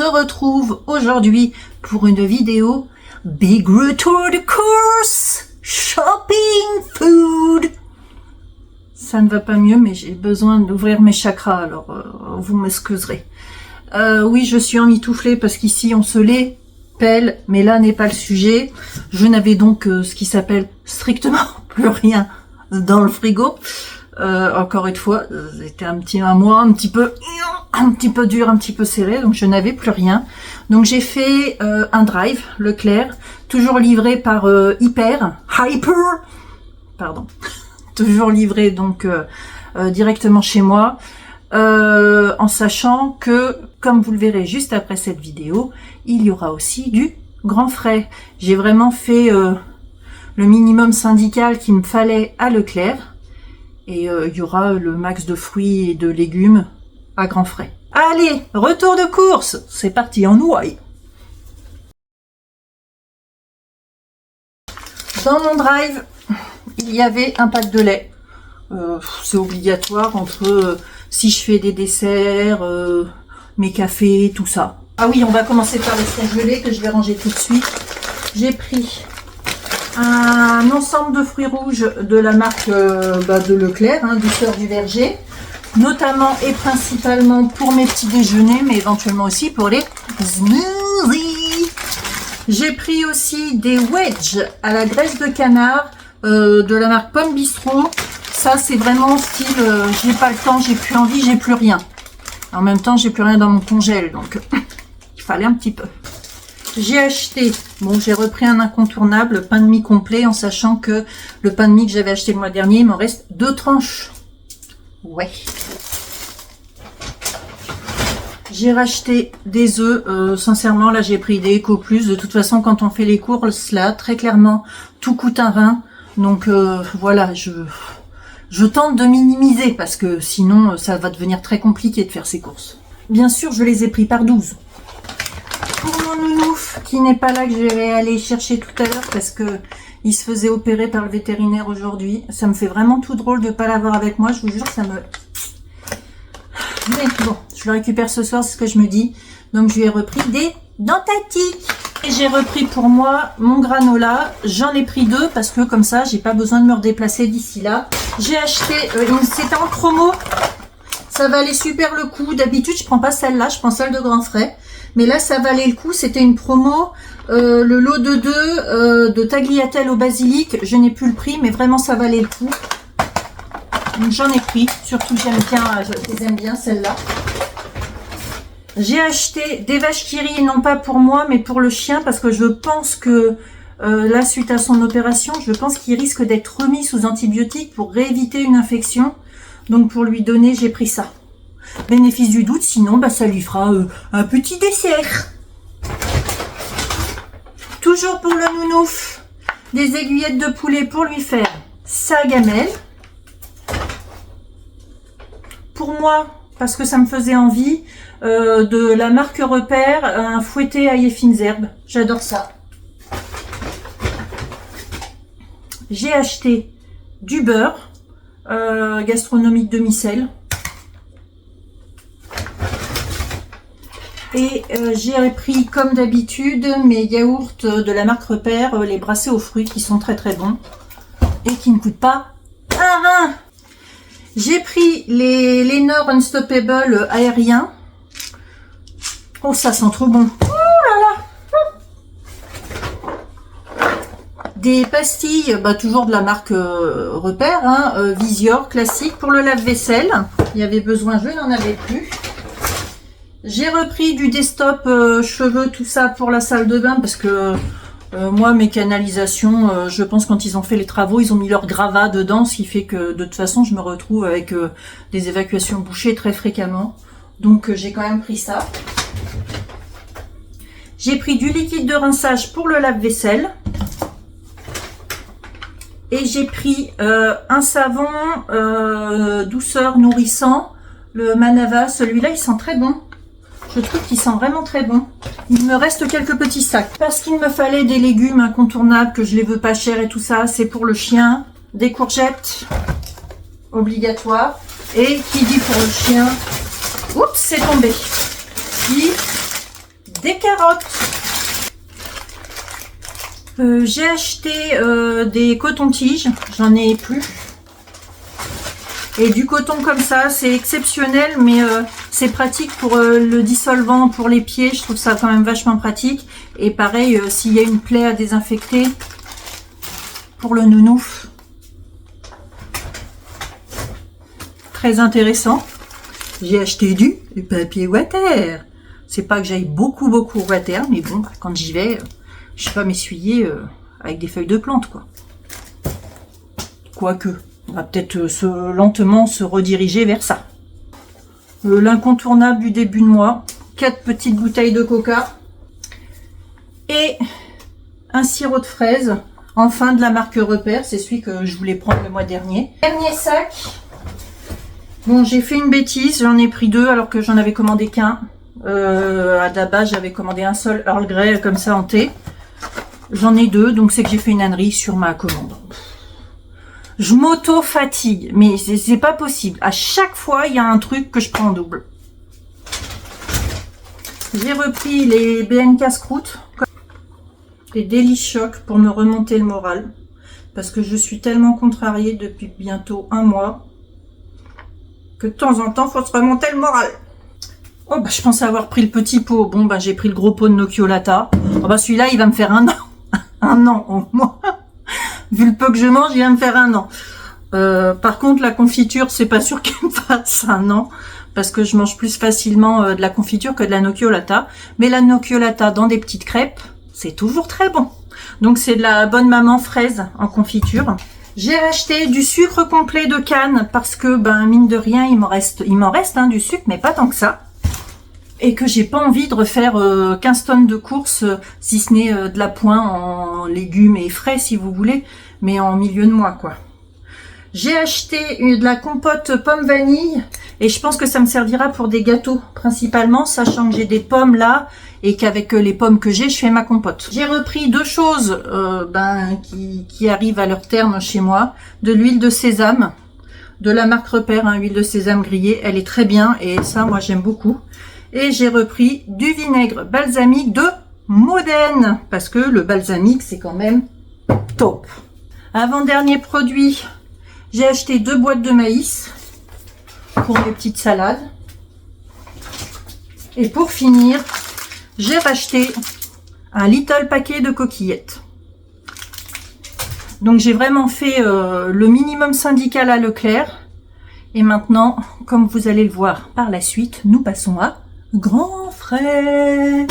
retrouve aujourd'hui pour une vidéo Big Retour de course Shopping Food. Ça ne va pas mieux, mais j'ai besoin d'ouvrir mes chakras, alors vous m'excuserez. Oui, je suis emmitouflée parce qu'ici on se les pèle, mais là n'est pas le sujet. Je n'avais donc ce qui s'appelle strictement plus rien dans le frigo. Encore une fois, c'était un mois un petit peu dur, un petit peu serré, donc je n'avais plus rien. Donc j'ai fait un drive Leclerc, toujours livré par Hyper, toujours livré donc directement chez moi, en sachant que, comme vous le verrez juste après cette vidéo, il y aura aussi du grand frais. J'ai vraiment fait le minimum syndical qu'il me fallait à Leclerc. Et il y aura le max de fruits et de légumes à grands frais. Allez, retour de course, c'est parti en ouaille. Dans mon drive, il y avait un pack de lait. C'est obligatoire entre si je fais des desserts, mes cafés, tout ça. Ah oui, on va commencer par les frais gelés que je vais ranger tout de suite. J'ai pris un ensemble de fruits rouges de la marque de Leclerc, Douceur du Verger, notamment et principalement pour mes petits déjeuners, mais éventuellement aussi pour les smoothies. J'ai pris aussi des wedges à la graisse de canard de la marque Pomme Bistrot. Ça, c'est vraiment style, j'ai pas le temps, j'ai plus envie, j'ai plus rien. En même temps, j'ai plus rien dans mon congèle, donc il fallait un petit peu. J'ai acheté, j'ai repris un incontournable, pain de mie complet, en sachant que le pain de mie que j'avais acheté le mois dernier, il m'en reste 2 tranches. Ouais. J'ai racheté des œufs, sincèrement, là j'ai pris des Eco Plus. De toute façon, quand on fait les courses, là, très clairement, tout coûte un rein. Donc voilà, je tente de minimiser, parce que sinon, ça va devenir très compliqué de faire ces courses. Bien sûr, je les ai pris par 12. Pour mon nounouf qui n'est pas là, que je vais aller chercher tout à l'heure parce que il se faisait opérer par le vétérinaire aujourd'hui. Ça me fait vraiment tout drôle de ne pas l'avoir avec moi, je vous jure, ça me... Mais bon, je le récupère ce soir, c'est ce que je me dis. Donc je lui ai repris des dentatiques. Et j'ai repris pour moi mon granola. J'en ai pris 2 parce que comme ça, j'ai pas besoin de me redéplacer d'ici là. J'ai acheté, c'était en promo. Ça valait super le coup. D'habitude, je prends pas celle-là, je prends celle de grand frais. Mais là, ça valait le coup. C'était une promo. Le lot de 2 de tagliatelle au basilic. Je n'ai plus le prix, mais vraiment, ça valait le coup. Donc, j'en ai pris. Surtout, je les aime bien, celle-là. J'ai acheté des vaches qui rient, non pas pour moi, mais pour le chien, parce que je pense que là, suite à son opération, je pense qu'il risque d'être remis sous antibiotiques pour rééviter une infection. Donc, pour lui donner, j'ai pris ça. Bénéfice du doute, sinon ça lui fera un petit dessert. Toujours pour le nounouf, des aiguillettes de poulet pour lui faire sa gamelle. Pour moi, parce que ça me faisait envie, de la marque Repère, un fouetté ail et fines herbes. J'adore ça. J'ai acheté du beurre gastronomique demi-sel. Et j'ai pris comme d'habitude mes yaourts de la marque Repère, les brassés aux fruits qui sont très très bons et qui ne coûtent pas un rein. J'ai pris les Lenor Unstoppable aériens. Oh, ça sent trop bon. Oh là là. Des pastilles, toujours de la marque Repère, Visior classique pour le lave-vaisselle. Il y avait besoin, je n'en avais plus. J'ai repris du desktop cheveux, tout ça pour la salle de bain parce que moi, mes canalisations, je pense quand ils ont fait les travaux, ils ont mis leur gravat dedans, ce qui fait que de toute façon, je me retrouve avec des évacuations bouchées très fréquemment. Donc, j'ai quand même pris ça. J'ai pris du liquide de rinçage pour le lave-vaisselle. Et j'ai pris un savon douceur nourrissant, le Manava. Celui-là, il sent très bon. Je trouve qu'il sent vraiment très bon. Il me reste quelques petits sacs. Parce qu'il me fallait des légumes incontournables, que je les veux pas chers et tout ça. C'est pour le chien. Des courgettes, obligatoire. Et qui dit pour le chien... Oups, c'est tombé. Qui des carottes. J'ai acheté des cotons-tiges, j'en ai plus. Et du coton comme ça, c'est exceptionnel, mais c'est pratique pour le dissolvant pour les pieds. Je trouve ça quand même vachement pratique. Et pareil, s'il y a une plaie à désinfecter, pour le nounou. Très intéressant. J'ai acheté du papier water. C'est pas que j'aille beaucoup water, mais bon, quand j'y vais, je sais pas m'essuyer avec des feuilles de plante, quoi. Quoique, on va peut-être lentement se rediriger vers ça. L'incontournable du début de mois, 4 petites bouteilles de coca et un sirop de fraise, enfin de la marque Repère, c'est celui que je voulais prendre le mois dernier. Dernier sac. Bon, j'ai fait une bêtise, j'en ai pris 2 alors que j'en avais commandé qu'un. À la base, j'avais commandé un seul Earl Grey comme ça en thé. J'en ai 2, donc c'est que j'ai fait une ânerie sur ma commande. Je m'auto-fatigue, mais c'est pas possible. À chaque fois, il y a un truc que je prends en double. J'ai repris les BNK Sprout, les Daily Shock pour me remonter le moral. Parce que je suis tellement contrariée depuis bientôt un mois que de temps en temps, il faut se remonter le moral. Oh, bah, je pensais avoir pris le petit pot. Bon, bah, j'ai pris le gros pot de Nocciolata. Oh, bah, celui-là, il va me faire un an. Un an au moins. Vu le peu que je mange, il va me faire un an. Par contre, la confiture, c'est pas sûr qu'elle me fasse un an. Parce que je mange plus facilement de la confiture que de la Nocciolata. Mais la Nocciolata dans des petites crêpes, c'est toujours très bon. Donc, c'est de la bonne maman fraise en confiture. J'ai acheté du sucre complet de canne parce que, ben, mine de rien, il m'en reste hein, du sucre, mais pas tant que ça. Et que j'ai pas envie de refaire 15 tonnes de courses, si ce n'est de la pointe en légumes et frais, si vous voulez, mais en milieu de mois, quoi. J'ai acheté de la compote pomme vanille, et je pense que ça me servira pour des gâteaux, principalement, sachant que j'ai des pommes là, et qu'avec les pommes que j'ai, je fais ma compote. J'ai repris 2 choses qui arrivent à leur terme chez moi. De l'huile de sésame, de la marque Repère, hein, huile de sésame grillée. Elle est très bien, et ça, moi, j'aime beaucoup. Et j'ai repris du vinaigre balsamique de Modène, parce que le balsamique, c'est quand même top. Avant-dernier produit, j'ai acheté 2 boîtes de maïs pour mes petites salades. Et pour finir, j'ai racheté un little paquet de coquillettes. Donc j'ai vraiment fait le minimum syndical à Leclerc. Et maintenant, comme vous allez le voir par la suite, nous passons à Grand Frais.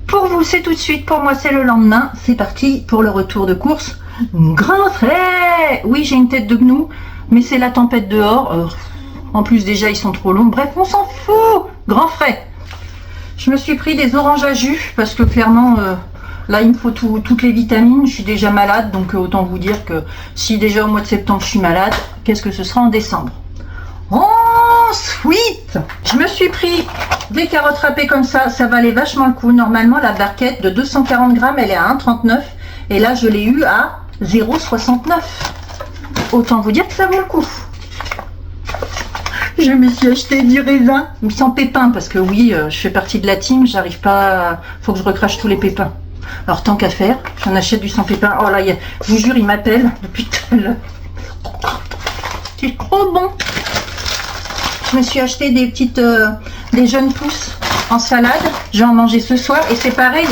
Pour vous, c'est tout de suite. Pour moi, c'est le lendemain. C'est parti pour le retour de course. Grand Frais. Oui, j'ai une tête de gnou, mais c'est la tempête dehors. En plus, déjà, ils sont trop longs. Bref, on s'en fout. Grand Frais. Je me suis pris des oranges à jus parce que clairement, là, il me faut toutes les vitamines. Je suis déjà malade, donc autant vous dire que si déjà au mois de septembre, je suis malade, qu'est-ce que ce sera en décembre? Ensuite, je me suis pris des carottes râpées comme ça. Ça valait vachement le coup. Normalement, la barquette de 240 grammes, elle est à 1,39. Et là, je l'ai eu à 0,69. Autant vous dire que ça vaut le coup. Je me suis acheté du raisin, mais sans pépins, parce que oui, je fais partie de la team, j'arrive pas, faut que je recrache tous les pépins. Alors tant qu'à faire, j'en achète du sans pépins. Oh là, je vous jure, il m'appelle depuis tout à l'heure. C'est trop bon. Je me suis acheté des petites, des jeunes pousses en salade. Je vais en manger ce soir et c'est pareil.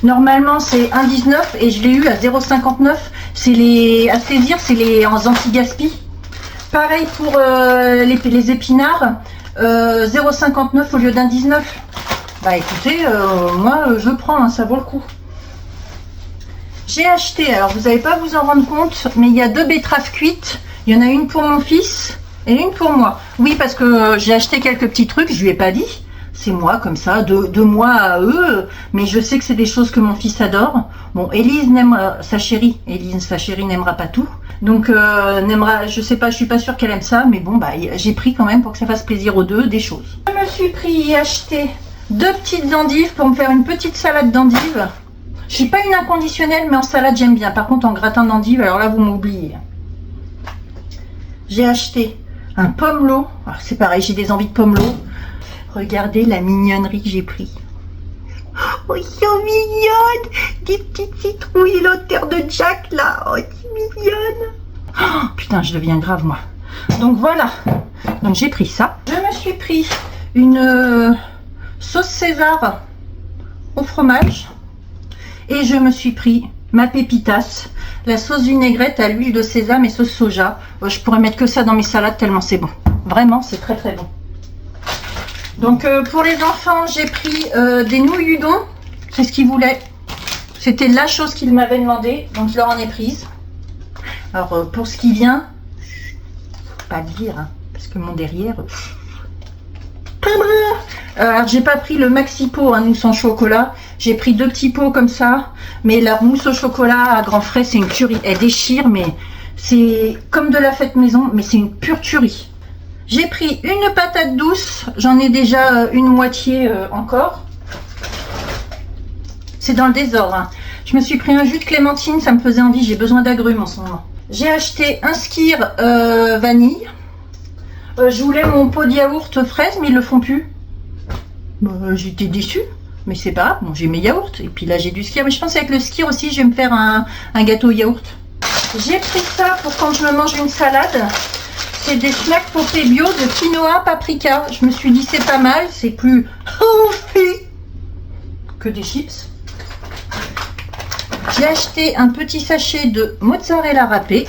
Normalement c'est 1,19 et je l'ai eu à 0,59. C'est les à saisir, c'est les anti-gaspi. Pareil pour les épinards, 0,59 au lieu d'1,19. Bah écoutez, moi je prends, hein, ça vaut le coup. J'ai acheté, alors vous n'allez pas vous en rendre compte, mais il y a 2 betteraves cuites. Il y en a une pour mon fils et une pour moi. Oui, parce que j'ai acheté quelques petits trucs, je lui ai pas dit. C'est moi, comme ça, de moi à eux. Mais je sais que c'est des choses que mon fils adore. Bon, Élise n'aime sa chérie n'aimera pas tout. Donc, n'aimera, je sais pas, je suis pas sûre qu'elle aime ça. Mais bon, bah, j'ai pris quand même pour que ça fasse plaisir aux deux, des choses. Je me suis pris et acheté 2 petites endives pour me faire une petite salade d'endives. Je suis pas une inconditionnelle, mais en salade, j'aime bien. Par contre, en gratin d'endives, alors là, vous m'oubliez. J'ai acheté un pomelo. C'est pareil, j'ai des envies de pomelo. Regardez la mignonnerie que j'ai pris. Oh, ils sont mignonnes. Des petites citrouilles l'auteur de Jack là. Oh, c'est mignonne. Oh, putain, je deviens grave moi. Donc voilà. Donc j'ai pris ça. Je me suis pris une sauce César au fromage. Et je me suis pris ma pépitas, la sauce vinaigrette à l'huile de sésame et sauce soja. Je pourrais mettre que ça dans mes salades tellement c'est bon. Vraiment, c'est très très bon. Donc pour les enfants, j'ai pris des nouilles udon. C'est ce qu'ils voulaient. C'était la chose qu'ils m'avaient demandé, donc je leur en ai prise. Alors pour ce qui vient, pas le dire, hein, parce que mon derrière... alors j'ai pas pris le maxi pot, hein, mousse en chocolat. J'ai pris 2 petits pots comme ça. Mais la mousse au chocolat à grand frais, c'est une tuerie. Elle déchire, mais c'est comme de la fête maison, mais c'est une pure tuerie. J'ai pris une patate douce. J'en ai déjà une moitié encore. C'est dans le désordre. Hein. Je me suis pris un jus de clémentine, ça me faisait envie. J'ai besoin d'agrumes en ce moment. J'ai acheté un skyr vanille. Je voulais mon pot de yaourt fraise, mais ils le font plus. J'étais déçue, mais c'est pas grave. Bon, j'ai mes yaourts et puis là j'ai du skyr. Mais je pense qu'avec le skyr aussi, je vais me faire un gâteau yaourt. J'ai pris ça pour quand je me mange une salade. C'est des snacks popés bio de quinoa paprika. Je me suis dit c'est pas mal, c'est plus healthy que des chips. J'ai acheté un petit sachet de mozzarella râpé.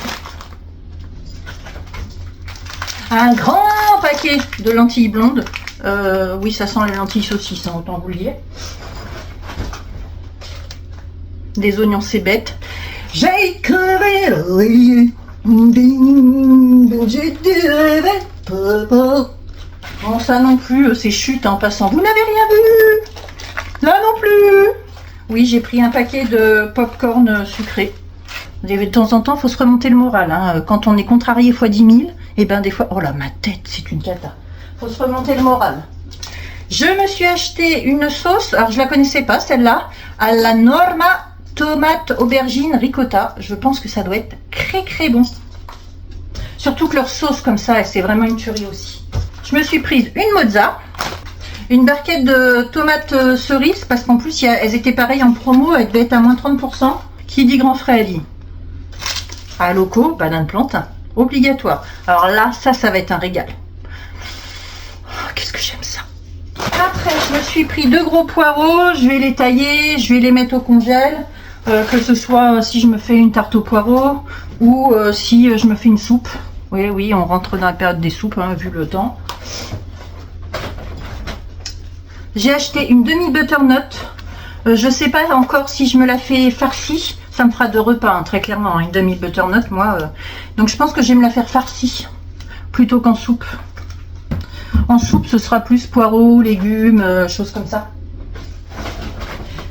Un grand paquet de lentilles blondes. Oui, ça sent les lentilles saucisses, hein, autant vous le dire. Des oignons cébettes. J'ai crevé l'oreille. Bon, ça non plus, c'est chute en passant. Vous n'avez rien vu? Là non plus. Oui, j'ai pris un paquet de pop-corn sucré. De temps en temps, il faut se remonter le moral. Hein. Quand on est contrarié x 10 000, et ben des fois... Oh là, ma tête, c'est une cata. Faut se remonter le moral. Je me suis acheté une sauce, alors je la connaissais pas celle-là, à la Norma tomate aubergine ricotta. Je pense que ça doit être très bon. Surtout que leur sauce comme ça, c'est vraiment une tuerie aussi. Je me suis prise une mozza, une barquette de tomates cerises, parce qu'en plus elles étaient pareilles en promo, elles devaient être à moins 30%. Qui dit grand frais, elle dit à locaux, banane plantain, obligatoire. Alors là, ça va être un régal. Oh, qu'est-ce que j'aime ça. Après, je me suis pris 2 gros poireaux, je vais les tailler, je vais les mettre au congèle, que ce soit si je me fais une tarte aux poireaux ou si je me fais une soupe. Oui, on rentre dans la période des soupes, hein, vu le temps. J'ai acheté une demi-butternut. Je sais pas encore si je me la fais farcie. Ça me fera 2 repas, hein, très clairement. Une demi-butternut, moi. Donc je pense que je vais me la faire farcie plutôt qu'en soupe. En soupe, ce sera plus poireaux, légumes, choses comme ça.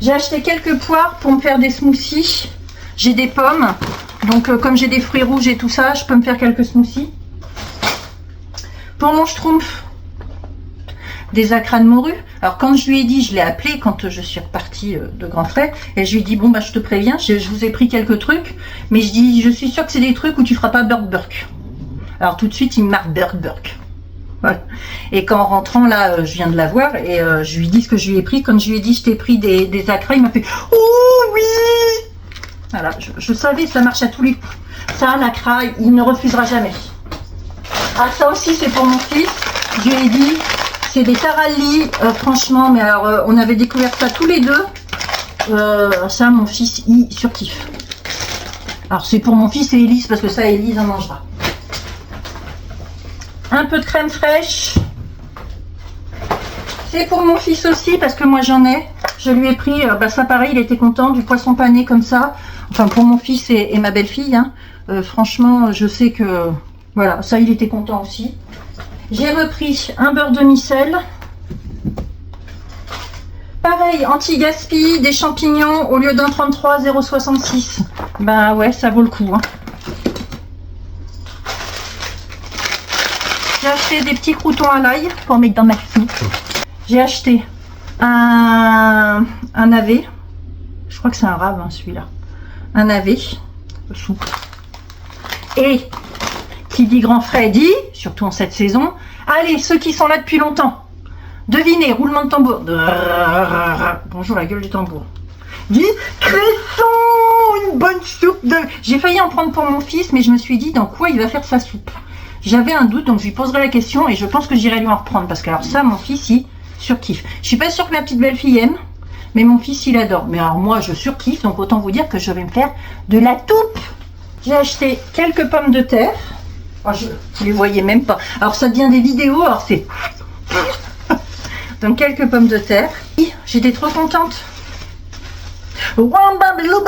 J'ai acheté quelques poires pour me faire des smoothies. J'ai des pommes. Donc comme j'ai des fruits rouges et tout ça, je peux me faire quelques smoothies. Pour mon schtroumpf, des acras de morue. Alors quand je lui ai dit, je l'ai appelé quand je suis repartie de grand frais, et je lui ai dit bon bah je te préviens, je vous ai pris quelques trucs, mais je dis je suis sûre que c'est des trucs où tu feras pas burk. Alors tout de suite il me marque burk. Voilà. Et qu'en rentrant là, je viens de la voir et je lui dis ce que je lui ai pris. Quand je lui ai dit je t'ai pris des acras, il m'a fait oh oui. Voilà, je savais, ça marche à tous les coups. Ça, l'acra, il ne refusera jamais. Ah, ça aussi, c'est pour mon fils. Je lui ai dit, c'est des tarallis, franchement, mais alors, on avait découvert ça tous les deux. Ça, mon fils, il surkiffe. Alors, c'est pour mon fils et Élise, parce que ça, Élise en mangera. Un peu de crème fraîche. C'est pour mon fils aussi, parce que moi, j'en ai. Je lui ai pris, ça pareil, il était content, du poisson pané comme ça. Enfin, pour mon fils et ma belle-fille, hein. Franchement, je sais que, voilà, ça, il était content aussi. J'ai repris un beurre demi-sel. Pareil, anti-gaspi, des champignons au lieu d'un 33, 0,66. Ben ouais, ça vaut le coup. Hein. J'ai acheté des petits croutons à l'ail pour mettre dans ma soupe. J'ai acheté un navet. Je crois que c'est un rave, hein, celui-là. Un navet, soupe. Et qui dit grand frais dit, surtout en cette saison, allez, ceux qui sont là depuis longtemps, Devinez, roulement de tambour. Bonjour, la gueule du tambour. Discrétion, une bonne soupe de... J'ai failli en prendre pour mon fils, mais je me suis dit dans quoi il va faire sa soupe. J'avais un doute, donc je lui poserai la question et je pense que j'irai lui en reprendre. Parce que alors ça, mon fils, il surkiffe. Je suis pas sûre que ma petite belle-fille aime, mais mon fils, il adore. Mais alors moi, je surkiffe, donc autant vous dire que je vais me faire de la toupe. J'ai acheté quelques pommes de terre. Oh, vous les voyez même pas. Alors ça devient des vidéos, alors c'est... Donc quelques pommes de terre. J'étais trop contente. Putain, je me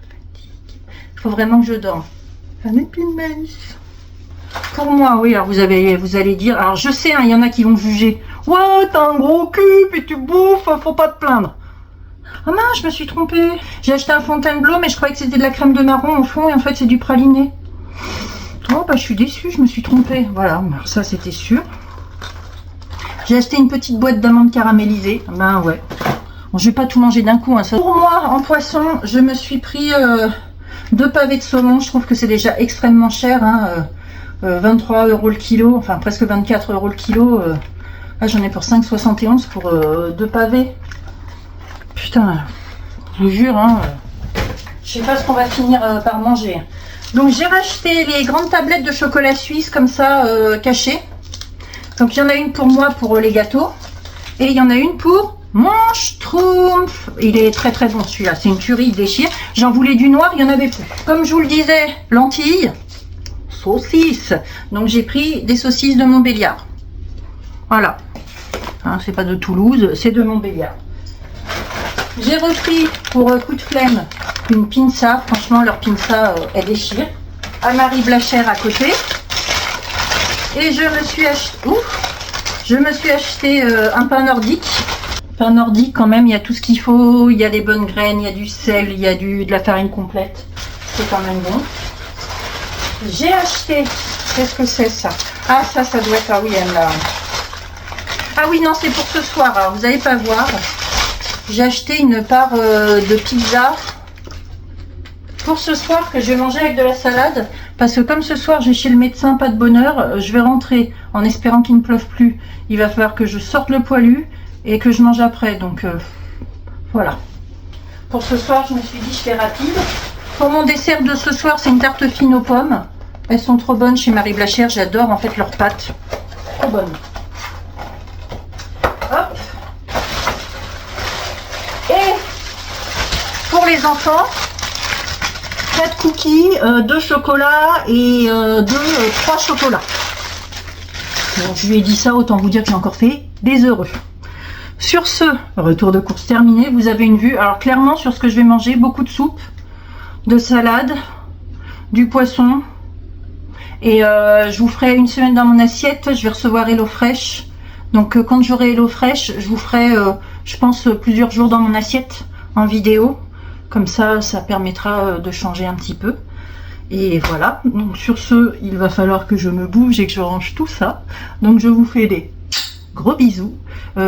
fatigue. Il faut vraiment que je dorme. Pour moi, oui, alors vous allez dire, alors je sais, hein, il y en a qui vont juger. Ouais, t'as un gros cul, puis tu bouffes, faut pas te plaindre. Ah mince, je me suis trompée. J'ai acheté un Fontainebleau, mais je croyais que c'était de la crème de marron au fond, et en fait c'est du praliné. Oh bah je suis déçue, je me suis trompée. Voilà, ça c'était sûr. J'ai acheté une petite boîte d'amandes caramélisées. Ben ouais. Bon, je vais pas tout manger d'un coup. Hein, ça. Pour moi, en poisson, je me suis pris 2 pavés de saumon. Je trouve que c'est déjà extrêmement cher. Hein, 23 € le kilo, enfin presque 24 € le kilo. Là j'en ai pour 5,71 pour 2 pavés. Putain, je vous jure, hein, je sais pas ce qu'on va finir par manger. Donc j'ai racheté les grandes tablettes de chocolat suisse comme ça cachées. Donc il y en a une pour moi pour les gâteaux et il y en a une pour mon schtroumpf. Il est très très bon celui-là, c'est une tuerie, il déchire. J'en voulais du noir, il y en avait plus. Comme je vous le disais, lentilles, saucisses. Donc j'ai pris des saucisses de Montbéliard. Voilà, hein, c'est pas de Toulouse, c'est de Montbéliard. J'ai repris pour coup de flemme une pinça. Franchement, leur pinça, elle déchire. À Marie Blachère à côté. Et je me suis acheté un pain nordique. Pain nordique, quand même, il y a tout ce qu'il faut. Il y a des bonnes graines, il y a du sel, il y a de la farine complète. C'est quand même bon. J'ai acheté... Qu'est-ce que c'est ça? Ah, ça doit être... Ah oui, elle l'a... Ah oui, non, c'est pour ce soir. Alors, vous n'allez pas voir. J'ai acheté une part de pizza pour ce soir que je vais manger avec de la salade. Parce que comme ce soir, j'ai chez le médecin, pas de bonheur, je vais rentrer en espérant qu'il ne pleuve plus. Il va falloir que je sorte le poilu et que je mange après. Donc, voilà. Pour ce soir, je me suis dit, je fais rapide. Pour mon dessert de ce soir, c'est une tarte fine aux pommes. Elles sont trop bonnes chez Marie Blachère. J'adore en fait leurs pâtes. Trop bonnes. Hop. Et pour les enfants, 4 cookies, 2 chocolats et 3 chocolats. Bon, je lui ai dit ça, autant vous dire que j'ai encore fait des heureux. Sur ce, retour de course terminé, vous avez une vue. Alors clairement, sur ce que je vais manger, beaucoup de soupe, de salade, du poisson. Et je vous ferai une semaine dans mon assiette. Je vais recevoir HelloFresh. Donc quand j'aurai HelloFresh, je vous ferai, je pense, plusieurs jours dans mon assiette en vidéo. Comme ça, ça permettra de changer un petit peu. Et voilà. Donc sur ce, il va falloir que je me bouge et que je range tout ça. Donc je vous fais des gros bisous.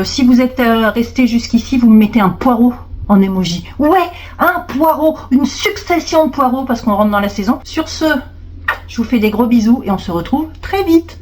Si vous êtes resté jusqu'ici, vous me mettez un poireau en emoji. Ouais, un poireau, une succession de poireaux parce qu'on rentre dans la saison. Sur ce, je vous fais des gros bisous et on se retrouve très vite.